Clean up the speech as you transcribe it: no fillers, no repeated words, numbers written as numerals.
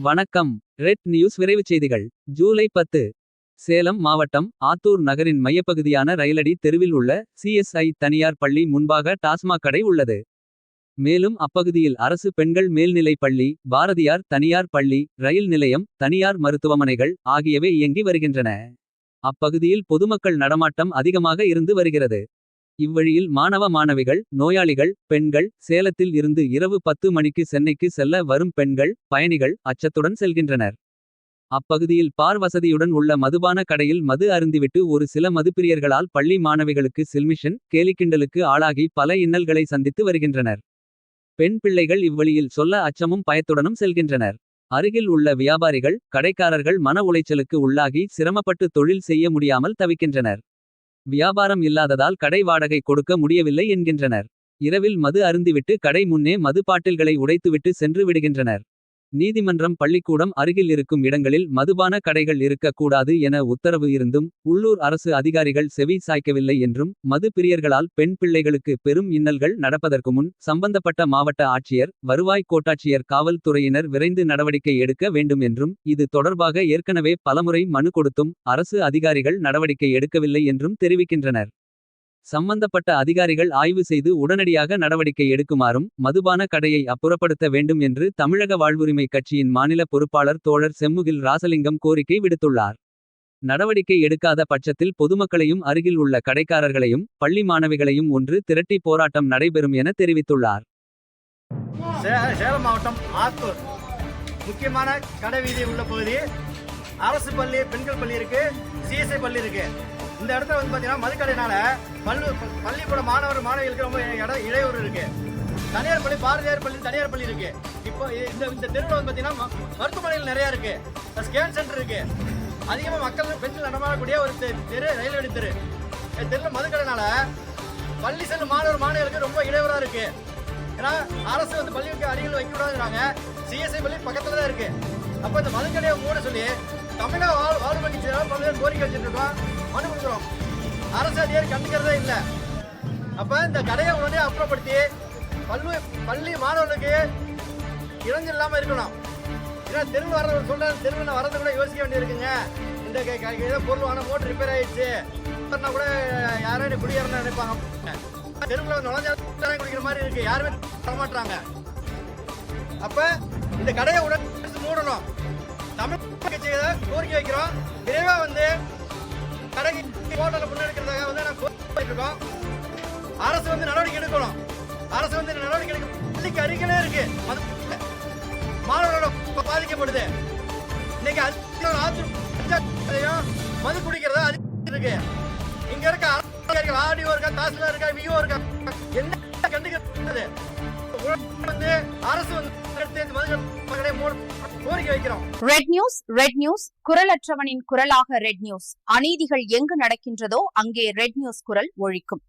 வணக்கம். Red news விரைவுச் செய்திகள். ஜூலை 10. சேலம் மாவட்டம் ஆத்தூர் நகரின் மையப்பகுதியான ரயிலடி தெருவில் உள்ள சிஎஸ்ஐ தனியார் பள்ளி முன்பாக டாஸ்மாக் கடை உள்ளது. மேலும் அப்பகுதியில் அரசு பெண்கள் மேல்நிலைப் பள்ளி, பாரதியார் தனியார் பள்ளி, ரயில் நிலையம், தனியார் மருத்துவமனைகள் ஆகியவை இயங்கி வருகின்றன. அப்பகுதியில் பொதுமக்கள் நடமாட்டம் அதிகமாக இருந்து வருகிறது. இவ்வழியில் மாணவ மாணவிகள், நோயாளிகள், பெண்கள், சேலத்தில் இருந்து இரவு 10 மணிக்கு சென்னைக்கு செல்ல வரும் பெண்கள், பயணிகள் அச்சத்துடன் செல்கின்றனர். அப்பகுதியில் பார் வசதியுடன் உள்ள மதுபான கடையில் மது அருந்திவிட்டு ஒரு சில மதுப்பிரியர்களால் பள்ளி மாணவிகளுக்கு சில்மிஷன், கேலிக்கிண்டலுக்கு ஆளாகி பல இன்னல்களை சந்தித்து வருகின்றனர். பெண் பிள்ளைகள் இவ்வழியில் சொல்ல அச்சமும் பயத்துடனும் செல்கின்றனர். அருகில் உள்ள வியாபாரிகள், கடைக்காரர்கள் மன உளைச்சலுக்கு உள்ளாகி சிரமப்பட்டு தொழில் செய்ய முடியாமல் தவிக்கின்றனர். வியாபாரம் இல்லாததால் கடை வாடகை கொடுக்க முடியவில்லை என்கின்றனர். இரவில் மது அருந்திவிட்டு கடை முன்னே மது பாட்டில்களை உடைத்துவிட்டு சென்று விடுகின்றனர். நீதிமன்றம், பள்ளிக்கூடம் அருகில் இருக்கும் இடங்களில் மதுபான கடைகள் இருக்கக் கூடாது என உத்தரவு இருந்தும் உள்ளூர் அரசு அதிகாரிகள் செவி சாய்க்கவில்லை என்றும், மது பிரியர்களால் பெண் பிள்ளைகளுக்கு பெரும் இன்னல்கள் நடப்பதற்கு முன் சம்பந்தப்பட்ட மாவட்ட ஆட்சியர், வருவாய் கோட்டாட்சியர், காவல்துறையினர் விரைந்து நடவடிக்கை எடுக்க வேண்டும் என்றும், இது தொடர்பாக ஏற்கனவே பலமுறை மனு கொடுத்தும் அரசு அதிகாரிகள் நடவடிக்கை எடுக்கவில்லை என்றும் தெரிவிக்கின்றனர். சம்பந்தப்பட்ட அதிகாரிகள் ஆய்வு செய்து உடனடியாக நடவடிக்கை எடுக்குமாறும், மதுபான கடையை அப்புறப்படுத்த வேண்டும் என்று தமிழக வாழ்வுரிமை கட்சியின் மாநில பொறுப்பாளர் தோழர் செம்முகில் ராசலிங்கம் கோரிக்கை விடுத்துள்ளார். நடவடிக்கை எடுக்காத பட்சத்தில் பொதுமக்களையும் அருகில் உள்ள கடைக்காரர்களையும் பள்ளி மாணவிகளையும் ஒன்று திரட்டி போராட்டம் நடைபெறும் என தெரிவித்துள்ளார். சேலம் மாவட்டம் ஆத்தூர் முக்கியமான கடை வீதி உள்ள பகுதி. அரசு பள்ளி, பெண்கள் பள்ளி இருக்கு, சிஎஸ்ஐ பள்ளி இருக்கு. இந்த இடத்துல வந்து பார்த்தீங்கன்னா மதுக்கடையினால பள்ளிக்கூட மாணவர் மாணவிகளுக்கு ரொம்ப இடையூறு இருக்கு. தனியார் பள்ளி, பாரதியார் பள்ளி, தனியார் பள்ளி இருக்கு. இப்போ இந்த தெருவில் வந்து பார்த்தீங்கன்னா மருத்துவமனைகள் நிறைய இருக்கு, ஸ்கேன் சென்டர் இருக்கு. அதிகமாக மக்கள், பெண்கள் நடமாடக்கூடிய ஒரு தெரு ரயில்வே தெரு. இந்த தெருவில் மதுக்கடையினால பள்ளி செல்லும் மாணவர் மாணவிகளுக்கு ரொம்ப இடையூறா இருக்கு. ஏன்னா அரசு வந்து பள்ளிக்கு அருகில் வைக்கக்கூடாதுங்கிறாங்க. சிஎஸ்ஐ பள்ளி பக்கத்துல தான் இருக்கு. அப்போ இந்த மதுக்கடையை மூட சொல்லி தமிழக வாழ்வுரிமை கட்சியால் பல்வேறு கோரிக்கை வச்சுட்டு இருக்கோம், மனு கொடுக்குறோம். அரசு அதிகாரி கண்டுக்கிறதே இல்லை. அப்போ இந்த கடையை உடனே அப்புறப்படுத்தி பள்ளி மாணவர்களுக்கு இளைஞர் இல்லாமல் இருக்கணும். ஏன்னா தெருவில் வர்றவர் சொல்ற தெருவில் வரது கூட யோசிக்க வேண்டியிருக்குங்க. இந்த ஏதோ பொருள் வாங்க மோட்டர் ரிப்பேர் ஆயிடுச்சு கூட யாரும் குடியேறணும் நினைப்பாங்க. தெருவில் நுழைஞ்சா குடிக்கிற மாதிரி இருக்கு, யாருமே தரமாட்டுறாங்க. அப்ப இந்த கடையை உடனே மூடணும். தமிழ் கட்சியை கோரிக்கை வைக்கிறோம். விரைவா வந்து கடைக்கு ஹோட்டலை முன்னெடுக்கிறதாக வந்து நான் கோரிக்கை இருக்கோம். அரசு வந்து நடவடிக்கை எடுக்கணும். அரசு வந்து நடவடிக்கை எடுக்க பள்ளிக்கு அருகிலே இருக்கு, மாணவர்களோட பாதிக்கப்படுது. இன்னைக்கு மது குடிக்கிறதா இருக்கு. இங்க இருக்க ஆடியோ இருக்கா, தாசில்தார் இருக்கா, விஓ இருக்கா, என்ன கண்டுக்கிறது வந்து அரசு வந்து கோரிக்கை வைக்கிறோம். ரெட் நியூஸ் குரலற்றவனின் குரலாக ரெட் நியூஸ். அநீதிகள் எங்கு நடக்கின்றதோ அங்கே ரெட் நியூஸ் குரல் ஒழிக்கும்.